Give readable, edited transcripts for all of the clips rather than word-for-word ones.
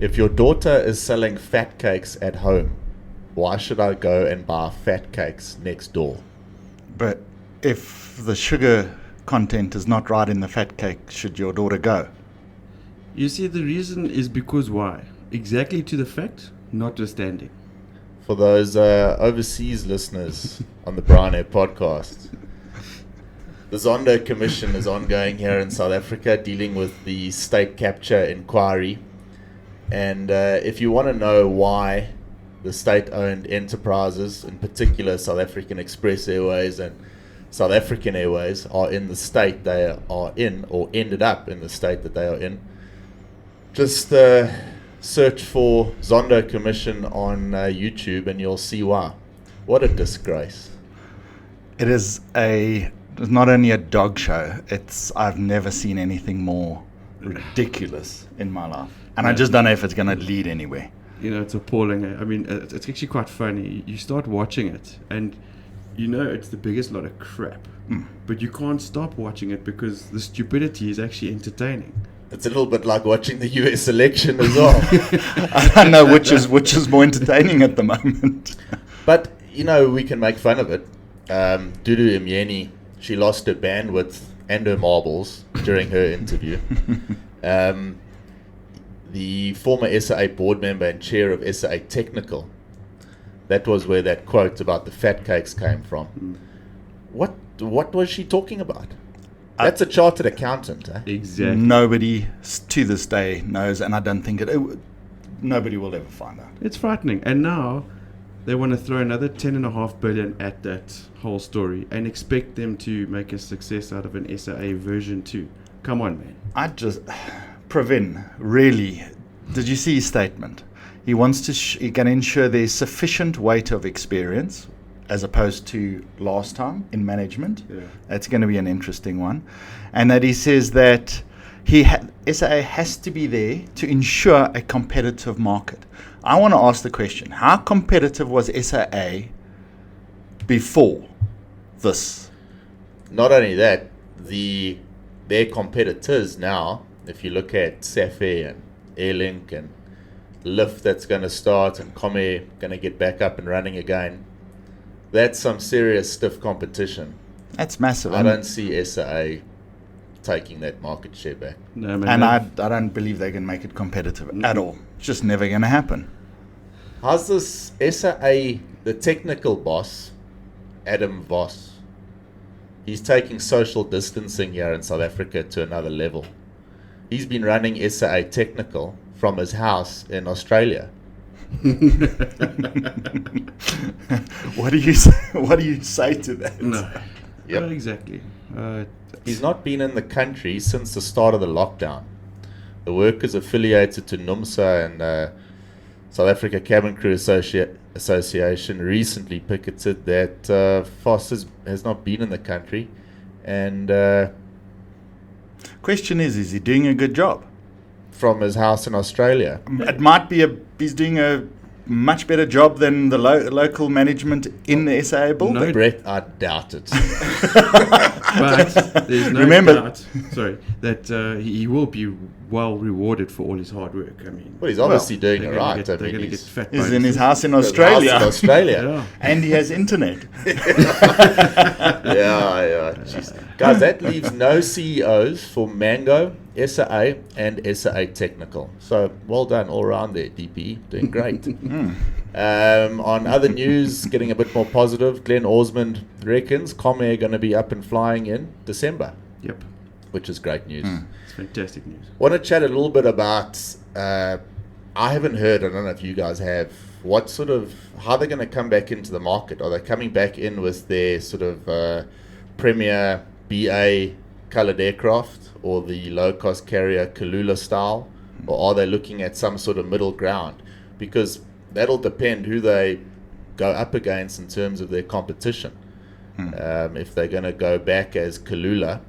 If your daughter is selling Phat Cakes at home, why should I go and buy Phat Cakes next door? But if the sugar content is not right in the fat cake, should your daughter go? You see, the reason is because why? Exactly to the fact, notwithstanding. For those overseas listeners on the Brown Air podcast, the Zondo Commission is ongoing here in South Africa, dealing with the state capture inquiry. And if you want to know why the state-owned enterprises, in particular South African Express Airways and South African Airways, are in the state they are in, or ended up in the state that they are in, just search for Zondo Commission on YouTube and you'll see why. What a disgrace. It is not only a dog show, I've never seen anything more ridiculous in my life. And I just don't know if it's going to lead anywhere. You know, it's appalling. I mean, it's actually quite funny. You start watching it and you know it's the biggest lot of crap. But you can't stop watching it because the stupidity is actually entertaining. It's a little bit like watching the US election as well. I don't know which is more entertaining at the moment. But, you know, we can make fun of it. Dudu Mjeni, she lost her bandwidth and her marbles during her interview. The former SAA board member and chair of SAA Technical, that was where that quote about the Phat Cakes came from. What was she talking about? That's a chartered accountant. Exactly. Nobody to this day knows, and I don't think nobody will ever find out. It's frightening. And now they want to throw another 10.5 billion at that whole story and expect them to make a success out of an SAA version 2. Come on, man. Pravin, really, did you see his statement? He wants to he can ensure there's sufficient weight of experience as opposed to last time in management. Yeah. That's going to be an interesting one. And that he says that SAA has to be there to ensure a competitive market. I want to ask the question, how competitive was SAA before this? Not only that, their competitors now, if you look at Safair and Airlink and Lyft that's going to start and Comair going to get back up and running again, that's some serious stiff competition. That's massive. I don't see SAA taking that market share back. No, man, and I don't believe they can make it competitive at all. It's just never going to happen. How's this SAA, the technical boss, Adam Voss, he's taking social distancing here in South Africa to another level. He's been running SAA Technical from his house in Australia. What do you say to that? No. Yep. Exactly. He's not been in the country since the start of the lockdown. The workers affiliated to NUMSA and South Africa Cabin Crew Association recently picketed that Voss has not been in the country. And question is he doing a good job? From his house in Australia. It might be he's doing a much better job than the local management in the SAA building. No. Brett, I doubt it. But there's no doubt, that he will be well rewarded for all his hard work. I mean, well, he's obviously doing it right. They're going to get fat He's bonuses. in his house in Australia. Yeah. And he has internet. Yeah. Jeez. Guys, that leaves no CEOs for Mango, SAA, and SAA Technical. So well done all around there, DP. Doing great. On other news, getting a bit more positive, Glenn Osmond reckons Comair going to be up and flying in December. Yep. Which is great news. It's fantastic news. Want to chat a little bit about, I haven't heard, I don't know if you guys have, how they're going to come back into the market. Are they coming back in with their sort of Premier BA coloured aircraft or the low-cost carrier Kalula style? Or are they looking at some sort of middle ground? Because that'll depend who they go up against in terms of their competition. If they're going to go back as Kalula,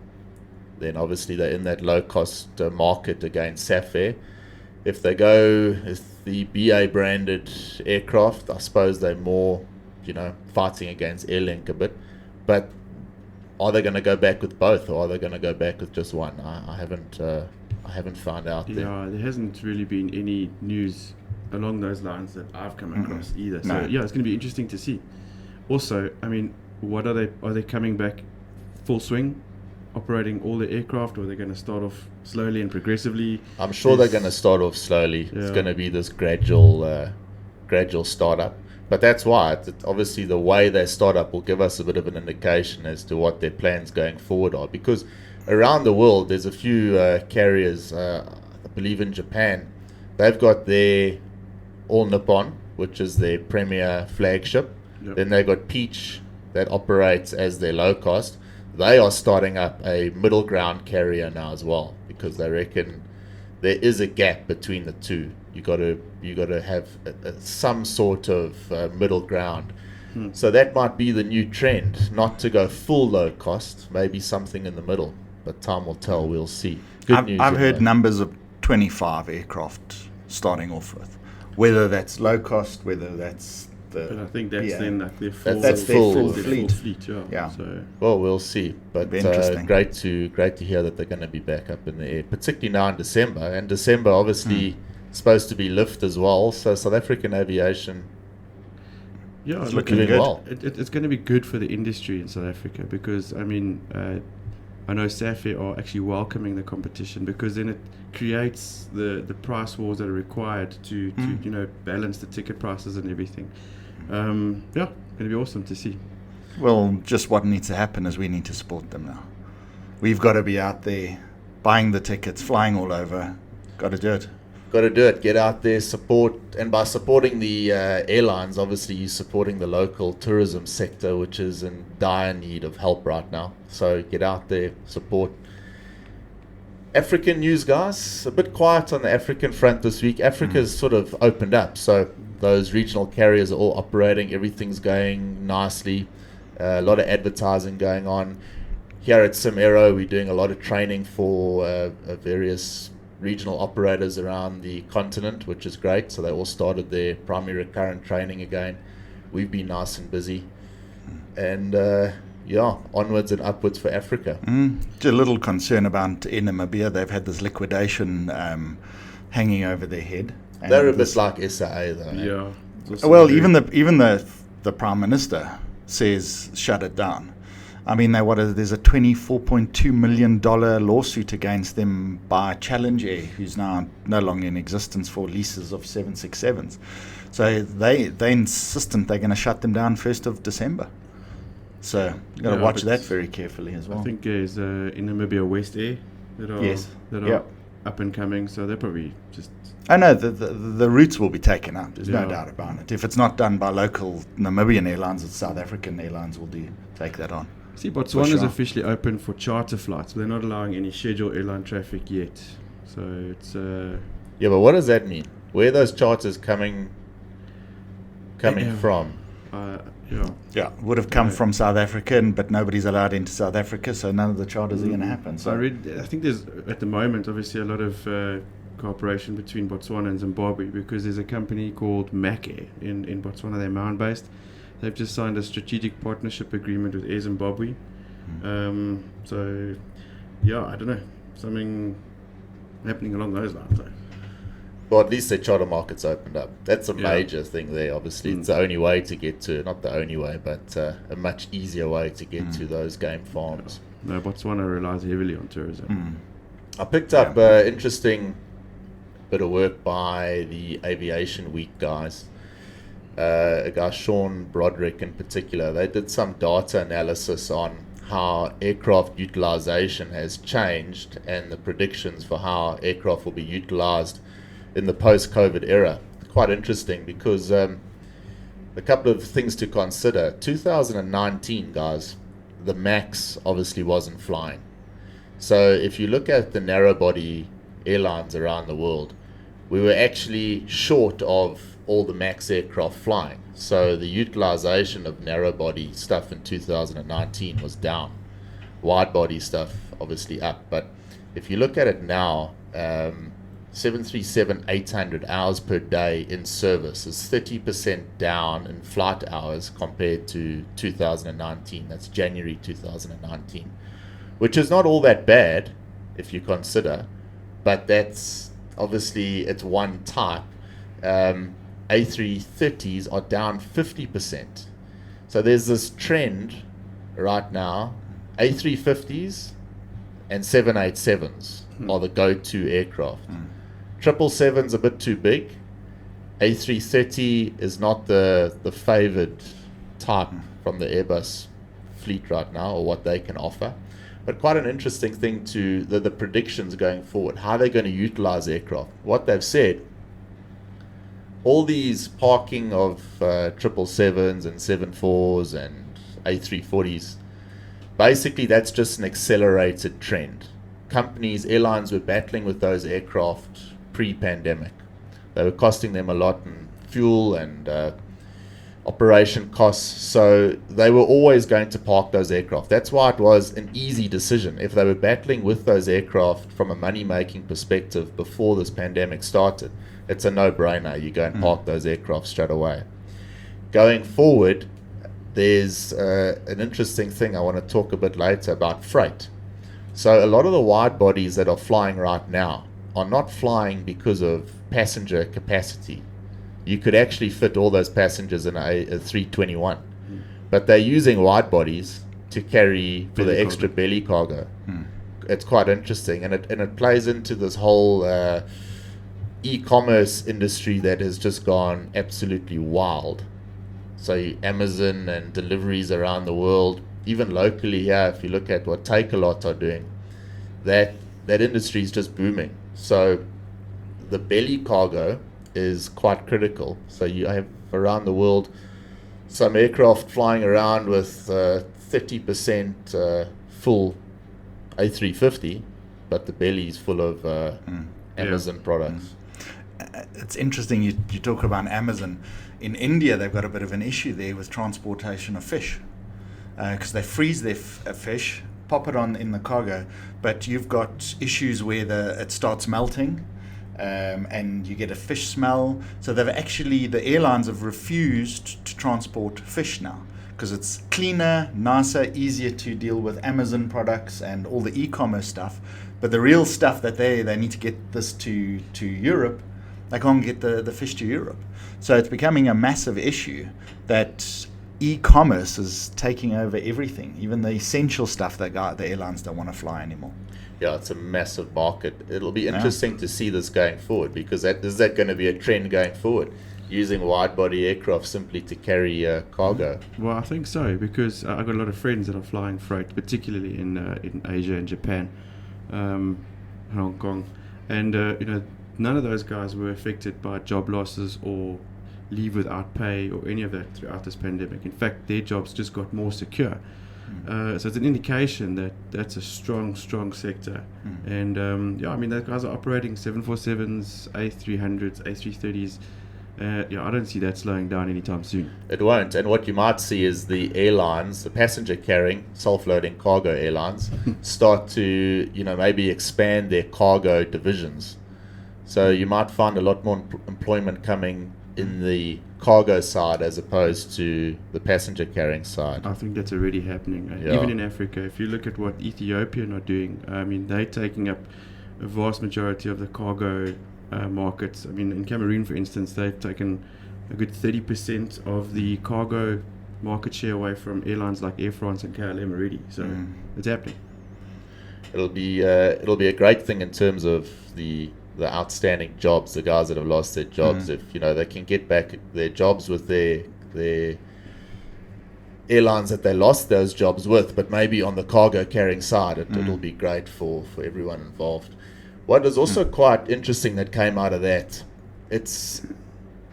then obviously they're in that low-cost market against Safair. If they go with the BA branded aircraft, I suppose they're more, fighting against Airlink a bit. But are they going to go back with both, or are they going to go back with just one? I haven't found out there. Yeah, there hasn't really been any news along those lines that I've come across either. So No. yeah, it's going to be interesting to see. Also, I mean, what are they coming back full swing, operating all the aircraft, or are they going to start off slowly and progressively? I'm sure they're going to start off slowly. It's Yeah. going to be this gradual startup. But that's why, obviously, the way they start up will give us a bit of an indication as to what their plans going forward are. Because around the world, there's a few carriers, I believe in Japan, they've got their All Nippon, which is their premier flagship. Yep. Then they've got Peach that operates as their low cost. They are starting up a middle ground carrier now as well, because they reckon there is a gap between the two. You got to have some sort of middle ground. So that might be the new trend, not to go full low cost, maybe something in the middle. But time will tell. We'll see. Good news. I've heard anyway. numbers of 25 aircraft starting off with, whether that's low cost, whether that's But I the think that's Yeah. then like their full, That's their full their fleet. fleet. Yeah. Yeah. So Well, we'll see. But Be interesting. great to hear that they're going to be back up in the air, particularly now in December. And December obviously supposed to be lift as well. So South African aviation yeah, It's look, looking doing good. well. It's going to be good for the industry in South Africa, because I mean, I know SAFE are actually welcoming the competition, because then it creates the price wars that are required to balance the ticket prices and everything. Yeah, going to be awesome to see. Well, just what needs to happen is we need to support them now. We've got to be out there buying the tickets, flying all over. Got to do it. got to do it. Get out there, support, and by supporting the airlines, obviously you're supporting the local tourism sector, which is in dire need of help right now. So get out there, support. African news, guys. A bit quiet on the African front this week. Africa's sort of opened up, so those regional carriers are all operating. Everything's going nicely. A lot of advertising going on. Here at Comair, we're doing a lot of training for various regional operators around the continent, which is great. So they all started their primary recurrent training again. We've been nice and busy. And yeah, onwards and upwards for Africa. Just a little concern about in Namibia. They've had this liquidation hanging over their head. And They're a bit this- like SAA though. eh? Yeah. It's also Well, very- even the Prime Minister says shut it down. I mean, there's a $24.2 million lawsuit against them by Challenge Air, who's now no longer in existence, for leases of 767s. So they're insistent they're going to shut them down 1st of December. So you've got to Yeah, watch but that very carefully as well. I think there's in Namibia West Air that are Yes. that are up and coming, so they're probably just I know the routes will be taken up. There's no Yeah. doubt about it. If it's not done by local Namibian airlines, it's South African airlines will take that on. see Botswana is sure. officially open for charter flights, but they're not allowing any scheduled airline traffic yet. So it's Yeah, but what does that mean? Where are those charters coming Yeah. from? yeah. Yeah, would have come Right. from South Africa, but nobody's allowed into South Africa, so none of the charters are going to happen. So I think there's at the moment obviously a lot of cooperation between Botswana and Zimbabwe, because there's a company called Mac Air in Botswana. They're Maun based. They've just signed a strategic partnership agreement with Air Zimbabwe. So yeah, I don't know, something happening along those lines. Though. Well, at least the charter market's opened up. That's a Yeah. major thing there, obviously. It's the only way to get to, not the only way, but a much easier way to get to those game farms. No, Botswana relies heavily on tourism. I picked up interesting bit of work by the Aviation Week guys. A guy, Sean Broderick in particular, they did some data analysis on how aircraft utilization has changed and the predictions for how aircraft will be utilized in the post-COVID era. Quite interesting because a couple of things to consider. 2019, guys, the MAX obviously wasn't flying. So if you look at the narrow-body airlines around the world, we were actually short of all the MAX aircraft flying. So the utilization of narrow-body stuff in 2019 was down. Wide-body stuff obviously up. But if you look at it now, 737-800 hours per day in service is 30% down in flight hours compared to 2019. That's January 2019, which is not all that bad if you consider, but that's obviously it's one type. A330s are down 50%. So there's this trend right now. A350s and 787s are the go-to aircraft. 777's a bit too big. A330 is not the favoured type from the Airbus fleet right now, or what they can offer. But quite an interesting thing to the predictions going forward, how they're going to utilise aircraft. What they've said, all these parking of 777s and 74s and A340s, basically that's just an accelerated trend. Airlines were battling with those aircraft pre-pandemic. They were costing them a lot in fuel and operation costs, so they were always going to park those aircraft. That's why it was an easy decision. If they were battling with those aircraft from a money-making perspective before this pandemic started, it's a no-brainer. You go and park those aircraft straight away. Going forward, there's an interesting thing I want to talk a bit later about freight. So a lot of the wide bodies that are flying right now are not flying because of passenger capacity. You could actually fit all those passengers in a 321, but they're using wide bodies to carry for the extra belly cargo. It's quite interesting, and it plays into this whole e-commerce industry that has just gone absolutely wild. So Amazon and deliveries around the world, even locally here, if you look at what Takealot are doing, that industry is just booming. So the belly cargo is quite critical. So you have around the world some aircraft flying around with 30% full A350, but the belly is full of Amazon products. It's interesting you talk about Amazon. In India, they've got a bit of an issue there with transportation of fish, because they freeze their fish, pop it on in the cargo, but you've got issues where it starts melting, and you get a fish smell. So the airlines have refused to transport fish now because it's cleaner, nicer, easier to deal with Amazon products and all the e-commerce stuff. But the real stuff that they need to get this to Europe, they can't get the fish to Europe. So it's becoming a massive issue that e-commerce is taking over everything, even the essential stuff that the airlines don't want to fly anymore. Yeah, it's a massive market. It'll be interesting to see this going forward, because is that going to be a trend going forward, using wide-body aircraft simply to carry cargo? Well, I think so, because I've got a lot of friends that are flying freight, particularly in Asia and Japan, Hong Kong, and none of those guys were affected by job losses or leave without pay or any of that throughout this pandemic. In fact, their jobs just got more secure. So it's an indication that that's a strong sector. And those guys are operating 747s, A300s, A330s. I don't see that slowing down anytime soon. It won't. And what you might see is the airlines, the passenger carrying, self-loading cargo airlines, start to maybe expand their cargo divisions. So you might find a lot more employment coming in the cargo side as opposed to the passenger carrying side. I think that's already happening. Even in Africa, if you look at what Ethiopian are doing, they're taking up a vast majority of the cargo markets. In Cameroon, for instance, they've taken a good 30% of the cargo market share away from airlines like Air France and KLM already. So it's happening. It'll be a great thing in terms of the outstanding jobs, the guys that have lost their jobs. If they can get back their jobs with their airlines that they lost those jobs with, but maybe on the cargo carrying side, it'll be great for everyone involved. What is also quite interesting that came out of that, it's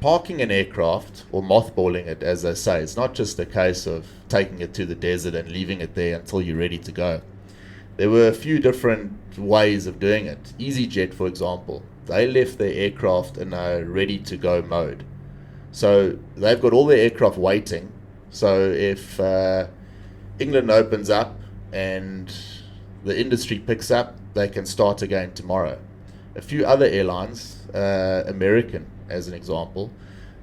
parking an aircraft or mothballing it, as they say. It's not just a case of taking it to the desert and leaving it there until you're ready to go. There were a few different ways of doing it. EasyJet, for example, they left their aircraft in a ready-to-go mode. So they've got all their aircraft waiting. So if England opens up and the industry picks up, they can start again tomorrow. a few other airlines, American as an example,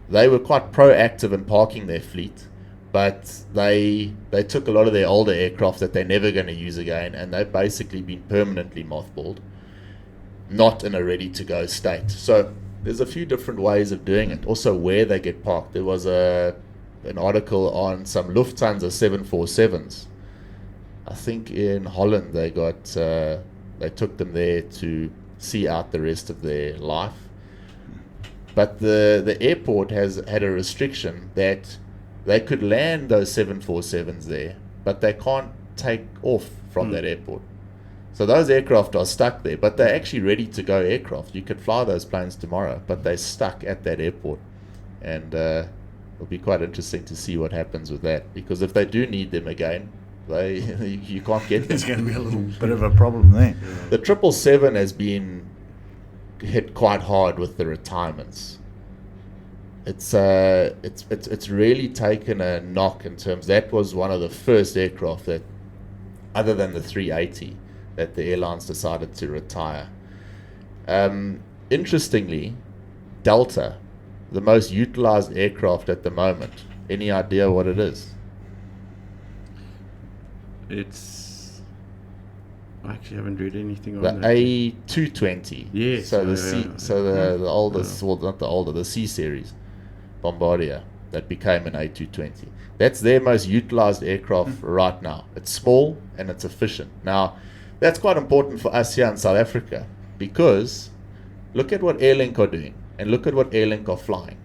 they were quite proactive in parking their fleet, but they took a lot of their older aircraft that they're never going to use again, and they've basically been permanently mothballed, not in a ready-to-go state. So there's a few different ways of doing it. Also, where they get parked. There was an article on some Lufthansa 747s. I think in Holland they took them there to see out the rest of their life. But the airport has had a restriction that they could land those 747s there, but they can't take off from that airport. So those aircraft are stuck there, but they're actually ready to go aircraft. You could fly those planes tomorrow, but they're stuck at that airport. And it'll be quite interesting to see what happens with that, because if they do need them again, you can't get them. There's going to be a little bit of a problem there. The 777 has been hit quite hard with the retirements. It's really taken a knock in terms. That was one of the first aircraft that, other than the 380, that the airlines decided to retire. Interestingly, Delta, the most utilized aircraft at the moment. Any idea what it is? I actually haven't read anything on The that. A220. Yes. So the oldest, well, not the older, the C series Bombardier that became an A220. That's their most utilized aircraft right now. It's small and it's efficient. Now, that's quite important for us here in South Africa, because look at what Airlink are doing and look at what Airlink are flying.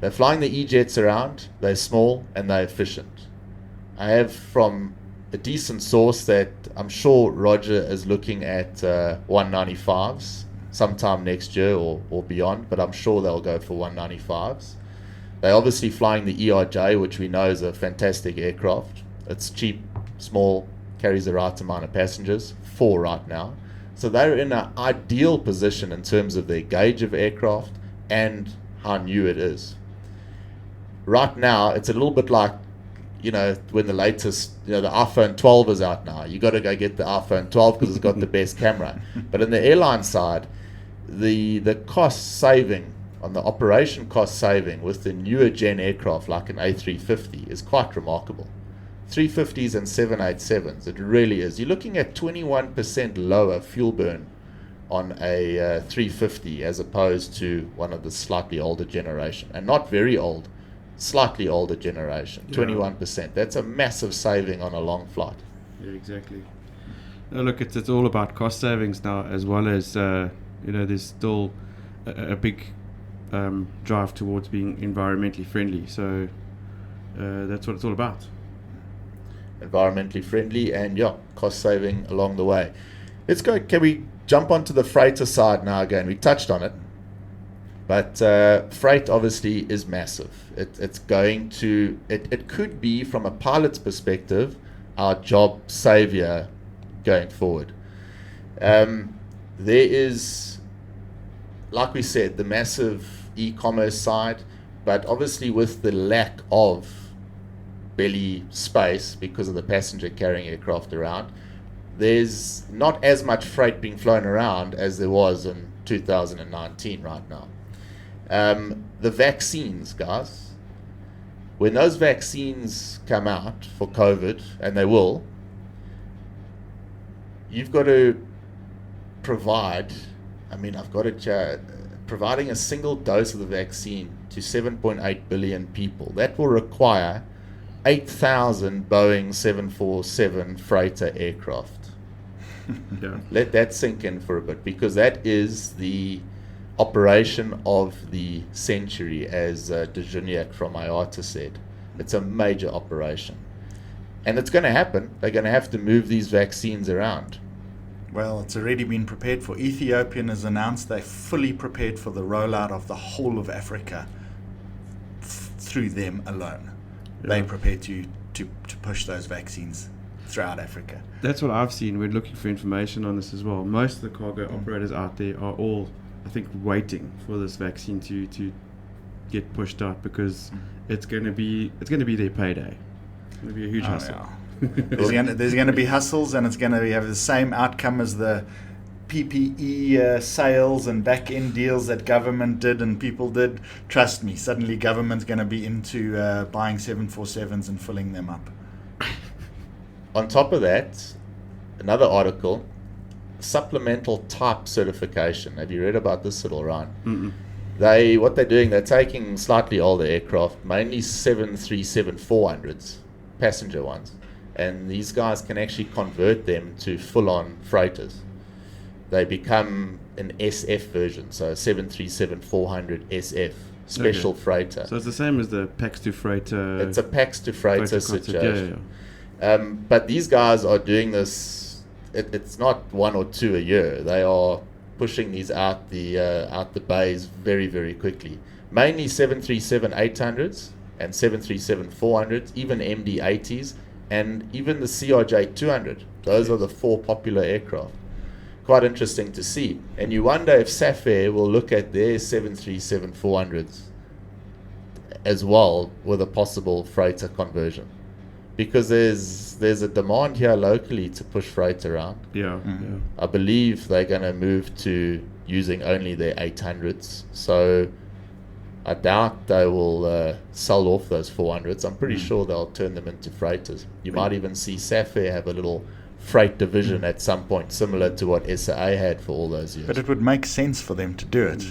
They're flying the E-jets around. They're small and they're efficient. I have from a decent source that I'm sure Roger is looking at 195s sometime next year or beyond, but I'm sure they'll go for 195s. They're obviously flying the ERJ, which we know is a fantastic aircraft. It's cheap, small, carries the right amount of passengers, 4 right now. So they're in an ideal position in terms of their gauge of aircraft and how new it is. Right now, it's a little bit like, when the latest, the iPhone 12 is out now. You got to go get the iPhone 12 because it's got the best camera. But in the airline side, the cost saving, on the operation cost saving with the newer gen aircraft like an A350 is quite remarkable. 350s and 787s, it really is. You're looking at 21% lower fuel burn on a 350 as opposed to one of the slightly older generation. And not very old, slightly older generation, 21%. That's a massive saving on a long flight. Yeah, exactly. No, look, it's all about cost savings now, as well as there's still a big drive towards being environmentally friendly. So that's what it's all about. Environmentally friendly and cost saving along the way. Let's go. Can we jump onto the freighter side now again? We touched on it. But freight obviously is massive. It's going to, it could be, from a pilot's perspective, our job savior going forward. There is, like we said, the massive e-commerce side, but obviously with the lack of belly space because of the passenger carrying aircraft around, there's not as much freight being flown around as there was in 2019 right now. The vaccines, guys, when those vaccines come out for COVID, and they will, you've got to provide, providing a single dose of the vaccine to 7.8 billion people. That will require 8,000 Boeing 747 freighter aircraft. Let that sink in for a bit, because that is the operation of the century, as Dejuniak from IATA said. It's a major operation. And it's going to happen. They're going to have to move these vaccines around. Well, it's already been prepared for. Ethiopian has announced they're fully prepared for the rollout of the whole of Africa through them alone. Yeah. They're prepared to push those vaccines throughout Africa. That's what I've seen. We're looking for information on this as well. Most of the cargo operators out there are all, I think, waiting for this vaccine to get pushed out, because it's going to be their payday. It's going to be a huge hustle. Yeah. There's going to be hustles, and it's going to have the same outcome as the PPE sales and back-end deals that government did and people did, trust me, suddenly government's going to be into buying 747s and filling them up. On top of that, another article, supplemental type certification. Have you read about this at all, Ryan? Mm-mm. What they're doing, they're taking slightly older aircraft, mainly 737-400s, passenger ones, and these guys can actually convert them to full-on freighters. They become an SF version, so 737-400 SF, special freighter. So it's the same as the Pax to Freighter. It's a Pax to freighter situation. Yeah. But these guys are doing this. It's not one or two a year. They are pushing these out the bays very, very quickly. Mainly 737-800s and 737-400s, even MD-80s, and even the CRJ-200. Those are the 4 popular aircraft. Quite interesting to see. And you wonder if Safair will look at their 737-400s as well with a possible freighter conversion. Because there's a demand here locally to push freight around. Yeah. I believe they're going to move to using only their 800s. So I doubt they will sell off those 400s. I'm pretty sure they'll turn them into freighters. You might even see Safair have a little freight division at some point, similar to what SAA had for all those years. But it would make sense for them to do it.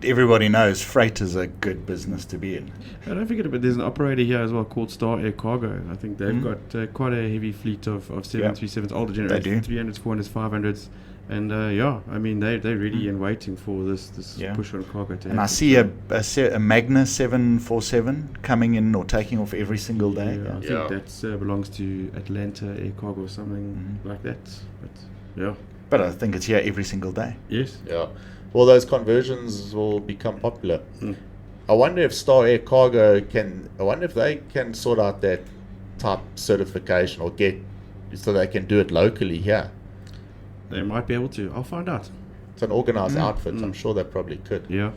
Everybody knows freight is a good business to be in. And don't forget about, there's an operator here as well called Star Air Cargo. I think they've got quite a heavy fleet of 737s, older generation, 300s, 400s, 500s. And I mean, they're ready and waiting for this push on cargo to happen. And I see a Magna 747 coming in or taking off every single day. Yeah, I think that belongs to Atlanta Air Cargo or something like that. But But I think it's here every single day. Yes. Yeah. Well, those conversions will become popular. I wonder if Star Air Cargo can sort out that type certification or get so they can do it locally here. They might be able to. I'll find out. It's an organized outfit. I'm sure they probably could. Yeah.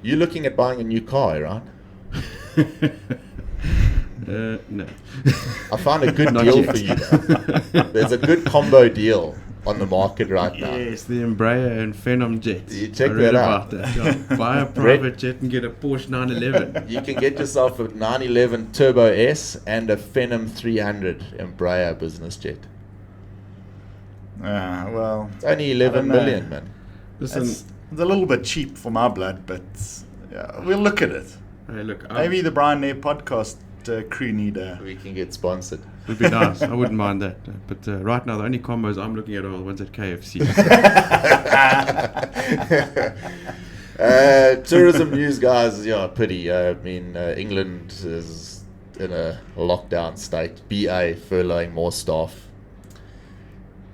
You're looking at buying a new car, right? No. I found a good Not deal yet. for you, though. There's a good combo deal on the market right now. Yes, the Embraer and Phenom jet. You check I read that out. about that. Yeah. Buy a private jet and get a Porsche 911. You can get yourself a 911 Turbo S and a Phenom 300 Embraer business jet. Well, It's only 11 million, man. Listen, it's a little bit cheap for my blood, but we'll look at it. hey, look, Maybe the Brian Air podcast crew need a... We can get sponsored. would be nice. I wouldn't mind that. But right now, the only combos I'm looking at are the ones at KFC. Tourism news, guys, pretty. I mean, England is in a lockdown state. BA furloughing more staff.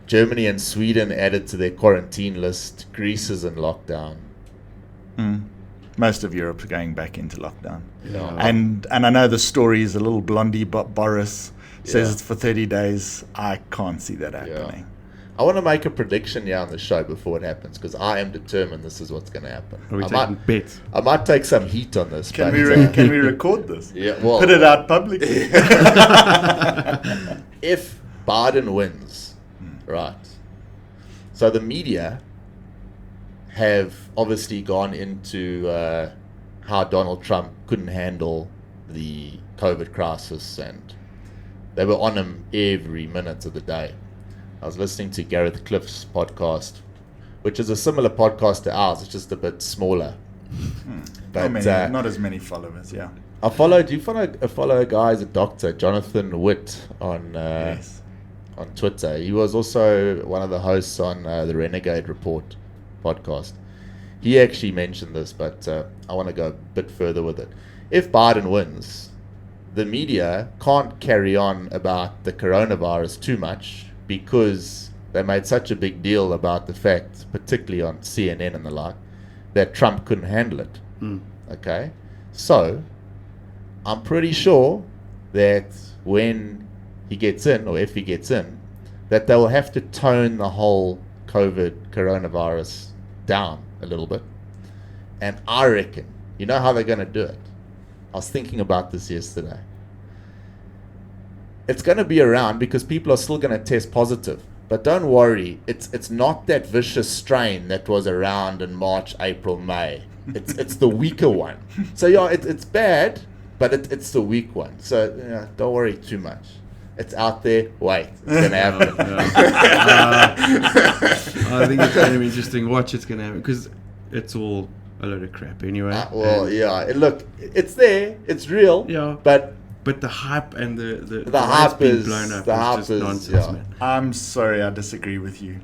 Germany and Sweden added to their quarantine list. Greece is in lockdown. Most of Europe's going back into lockdown. Yeah. And I know the story is a little blondie, but Boris says Yeah. it's for 30 days. I can't see that happening. I want to make a prediction here on the show before it happens because I am determined this is what's going to happen. Are we taking bets? I might take some heat on this. Can but, we record this? Yeah, well, Put it out publicly. if Biden wins, right? So the media have obviously gone into how Donald Trump couldn't handle the COVID crisis, and they were on him every minute of the day. I was listening to Gareth Cliff's podcast, which is a similar podcast to ours. It's just a bit smaller. But not as many followers, yeah. I follow a guy as a doctor, Jonathan Witt, on Yes. on Twitter. He was also one of the hosts on the Renegade Report podcast. He actually mentioned this, but I want to go a bit further with it. If Biden wins, the media can't carry on about the coronavirus too much because they made such a big deal about the fact, particularly on CNN and the like, that Trump couldn't handle it. Okay? So, I'm pretty sure that when he gets in, or if he gets in, that they will have to tone the whole coronavirus down a little bit. And I reckon, you know how they're going to do it? I was thinking about this yesterday. It's going to be around because people are still going to test positive. But don't worry, it's not that vicious strain that was around in March, April, May. It's the weaker one. So yeah, it's bad, but it's the weak one. So yeah, don't worry too much. It's out there. Wait, it's gonna happen. I think it's going to be interesting. Watch, it's going to happen because it's all a load of crap anyway. Look, it's there. It's real. Yeah. But the hype and the hype is blown up. the hype just is nonsense, yeah. man. I'm sorry, I disagree with you.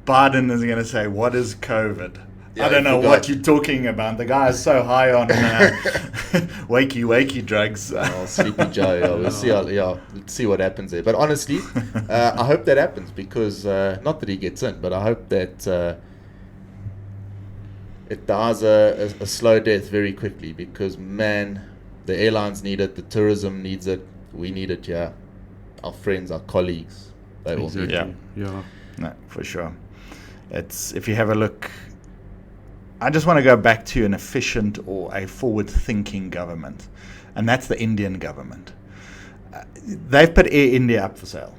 Biden is going to say, "What is COVID?" Yeah, I don't know forgot. what you're talking about. The guy is so high on wakey drugs. Oh, Sleepy Joe. Yeah, we'll see. Let's see what happens there. But honestly, I hope that happens because not that he gets in, but I hope that it dies a slow death very quickly. Because man, the airlines need it, the tourism needs it, we need it. Yeah, our friends, our colleagues, they all need it. Yeah. No, for sure. It's if you have a look. I just want to go back to an efficient or a forward-thinking government, and that's the Indian government. They've put Air India up for sale.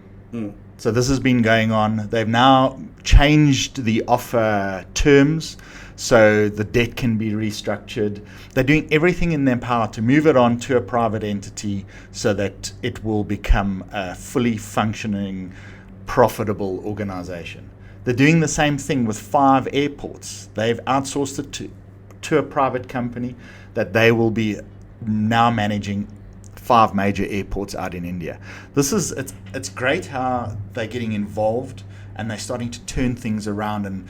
So this has been going on. They've now changed the offer terms so the debt can be restructured. They're doing everything in their power to move it on to a private entity so that it will become a fully functioning, profitable organization. They're doing the same thing with 5 airports. They've outsourced it to a private company that they will be now managing 5 major airports out in India. It's great how they're getting involved and they're starting to turn things around and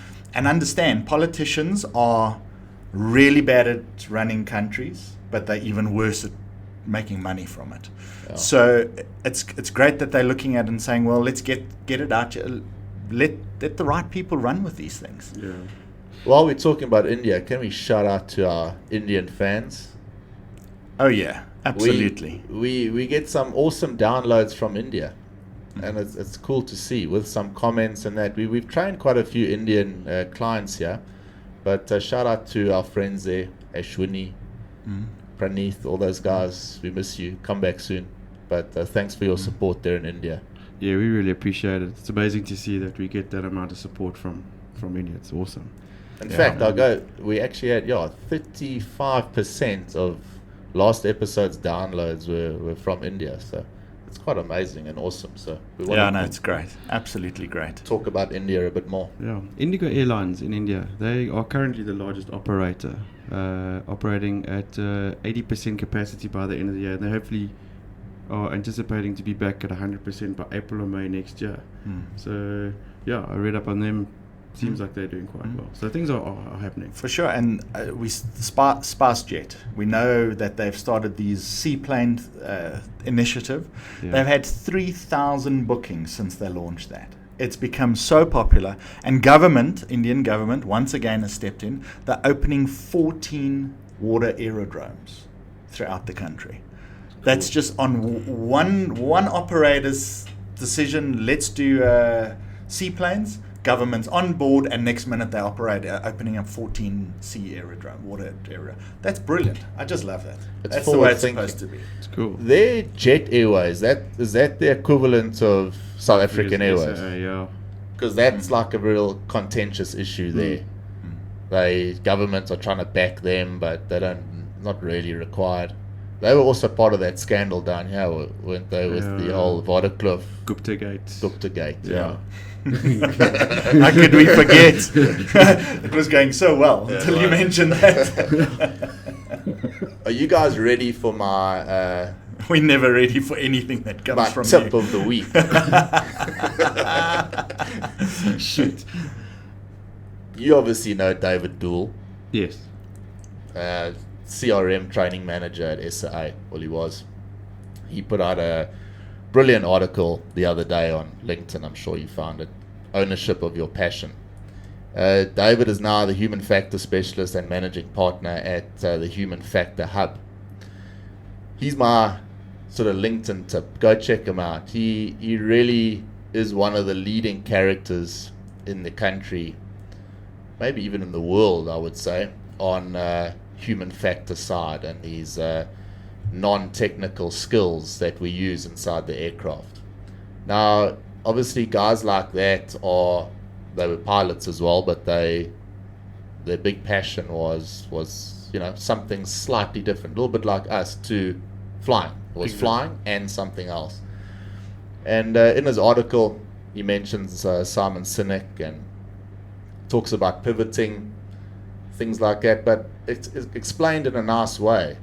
understand politicians are really bad at running countries, but they're even worse at making money from it. Yeah. So it's great that they're looking at it and saying, well, let's get it out. Let the right people run with these things. Yeah. While we're talking about India, can we shout out to our Indian fans? Oh yeah, absolutely. We get some awesome downloads from India, and it's cool to see with some comments and that. We've trained quite a few Indian clients here, but shout out to our friends there, Ashwini, Praneeth, all those guys. We miss you. Come back soon. But thanks for your support there in India. Yeah, we really appreciate it. It's amazing to see that we get that amount of support from India. It's awesome. In fact, we actually had 35% of last episode's downloads were from India. So it's quite amazing and awesome. So we want it's great. Absolutely great. Talk about India a bit more. Yeah, Indigo Airlines in India. They are currently the largest operator, operating at 80% capacity by the end of the year. And they hopefully are anticipating to be back at 100% by April or May next year. So yeah, I read up on them. Seems like they're doing quite well. So things are happening. For sure. And SpiceJet, we know that they've started these seaplane initiative. Yeah. They've had 3,000 bookings since they launched that. It's become so popular. And Indian government, once again has stepped in. They're opening 14 water aerodromes throughout the country. That's just on one operator's decision. Let's do seaplanes. Government's on board, and next minute they operate opening up 14 water area. That's brilliant. I just love that. That's the way it's supposed to be. It's cool. Their Jet Airways, is that the equivalent of South African Airways? Yeah. Because that's like a real contentious issue there. Governments are trying to back them, but not really required. They were also part of that scandal down here, weren't they, with the whole Vodacloof Gupta Gate. Yeah. How could we forget? It was going so well until you mentioned that. Are you guys ready for my... We're never ready for anything that comes from you. My tip of the week. Shit. You obviously know David Dool. Yes. CRM training manager at SAA. Well, he was. He put out a brilliant article the other day on LinkedIn. I'm sure you found it. Ownership of your passion. David is now the human factor specialist and managing partner at the Human Factor Hub. He's my sort of LinkedIn tip. Go check him out. He really is one of the leading characters in the country, maybe even in the world, I would say, on human factor side and these non-technical skills that we use inside the aircraft. Now, obviously guys like that they were pilots as well, but their big passion was something slightly different, a little bit like us, to flying. It was flying and something else. And in his article, he mentions Simon Sinek and talks about pivoting, things like that, but it's explained in a nice way.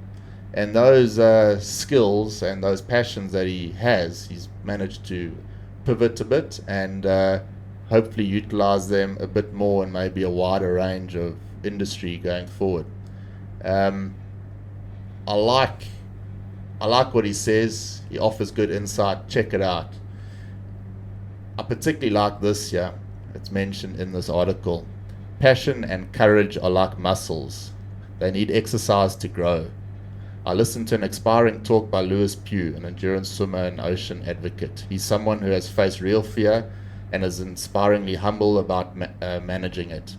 And those skills and those passions that he's managed to pivot a bit and hopefully utilize them a bit more in maybe a wider range of industry going forward. I like what he says. He offers good insight. Check it out. I particularly like this here. It's mentioned in this article. Passion and courage are like muscles. They need exercise to grow. I listened to an inspiring talk by Lewis Pugh, an endurance swimmer and ocean advocate. He's someone who has faced real fear and is inspiringly humble about managing it.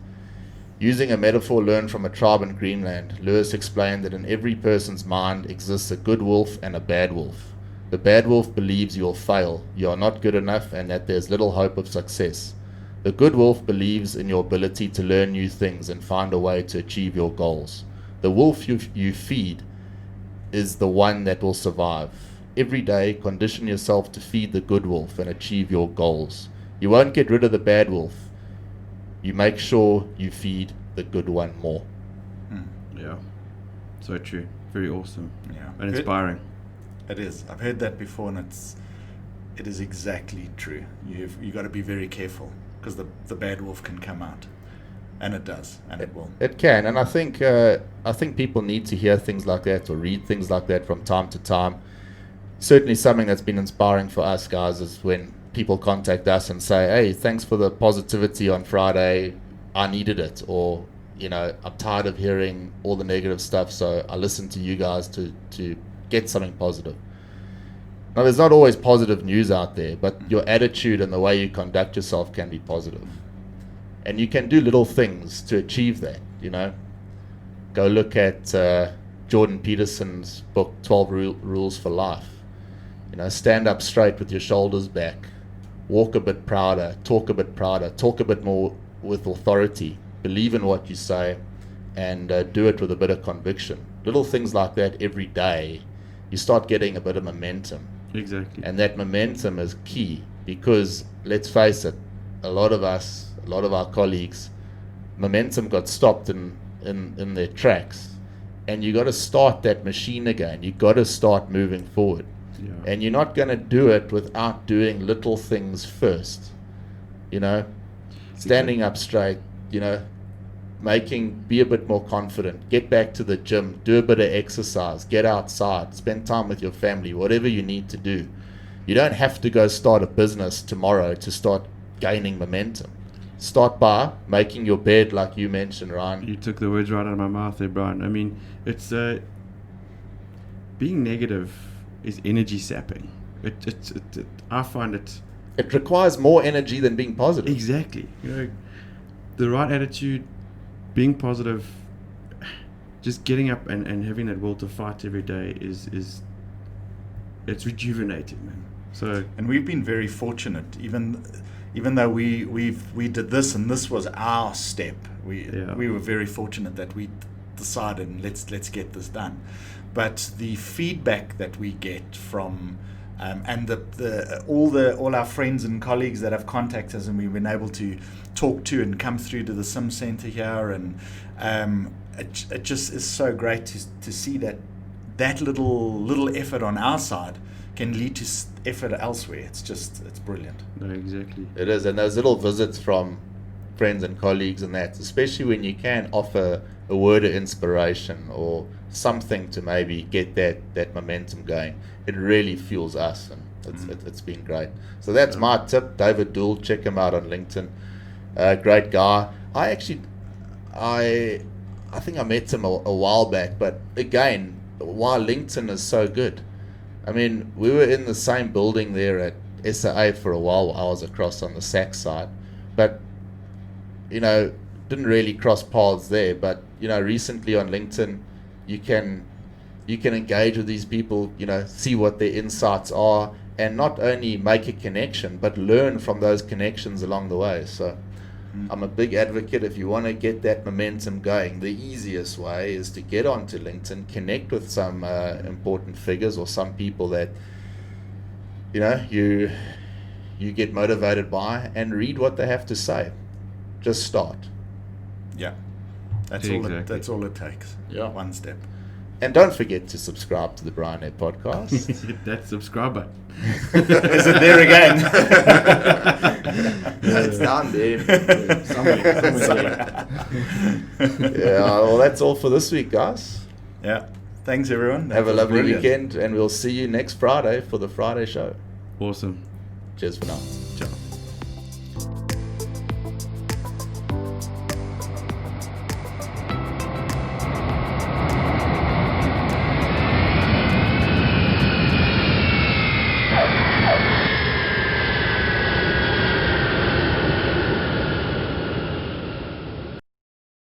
Using a metaphor learned from a tribe in Greenland, Lewis explained that in every person's mind exists a good wolf and a bad wolf. The bad wolf believes you will fail, you are not good enough, and that there's little hope of success. The good wolf believes in your ability to learn new things and find a way to achieve your goals. The wolf you feed is the one that will survive. Every day, condition yourself to feed the good wolf and achieve your goals. You won't get rid of the bad wolf. You make sure you feed the good one more. Yeah, so true. Very awesome. Yeah, and inspiring. It is. I've heard that before, and it is exactly true. You got to be very careful because the bad wolf can come out, and it does, and it will. It can, and I think people need to hear things like that or read things like that from time to time. Certainly, something that's been inspiring for us guys is when people contact us and say, "Hey, thanks for the positivity on Friday. I needed it," or I'm tired of hearing all the negative stuff, so I listened to you guys to get something positive. Now, there's not always positive news out there, but your attitude and the way you conduct yourself can be positive. And you can do little things to achieve that, Go look at Jordan Peterson's book, 12 Rules for Life. Stand up straight with your shoulders back. Walk a bit prouder, talk a bit more with authority. Believe in what you say and do it with a bit of conviction. Little things like that every day, you start getting a bit of momentum. Exactly. And that momentum is key because, let's face it, a lot of our colleagues, momentum got stopped in their tracks. And you got to start that machine again. You got to start moving forward. Yeah. And you're not going to do it without doing little things first. Standing up straight, be a bit more confident, get back to the gym, do a bit of exercise, get outside, spend time with your family, whatever you need to do. You don't have to go start a business tomorrow to start gaining momentum. Start by making your bed, like you mentioned, Ryan. You took the words right out of my mouth there, Brian. I mean, it's being negative is energy sapping. I find it. It requires more energy than being positive. Exactly. The right attitude, being positive, just getting up and having that will to fight every day is it's rejuvenating, man. So, and we've been very fortunate, even though we did this and this was our step. We were very fortunate that we decided let's get this done. But the feedback that we get from and all our friends and colleagues that have contacted us and we've been able to talk to and come through to the Sim Center here, and it just is so great to see that little effort on our side can lead to effort elsewhere. It's brilliant. No, exactly. It is, and those little visits from friends and colleagues and that, especially when you can offer a word of inspiration or something to maybe get that momentum going, it really fuels us, and it's been great. So that's my tip. David Dool, check him out on LinkedIn. Great guy. I think I met him a while back, but again, why LinkedIn is so good. I mean, we were in the same building there at SAA for a while. I was across on the SAC side, but didn't really cross paths there. But recently on LinkedIn, you can engage with these people, see what their insights are, and not only make a connection, but learn from those connections along the way. So I'm a big advocate. If you want to get that momentum going, the easiest way is to get onto LinkedIn, connect with some important figures or some people that you get motivated by, and read what they have to say. Just start. Yeah. That's all it takes. Yeah. One step. And don't forget to subscribe to the Brian Podcast. That subscribe button. Is it there again? It's down there. Somewhere. Yeah, well, that's all for this week, guys. Yeah. Thanks, everyone. Have a lovely brilliant. weekend, and we'll see you next Friday for the Friday show. Awesome. Cheers for now.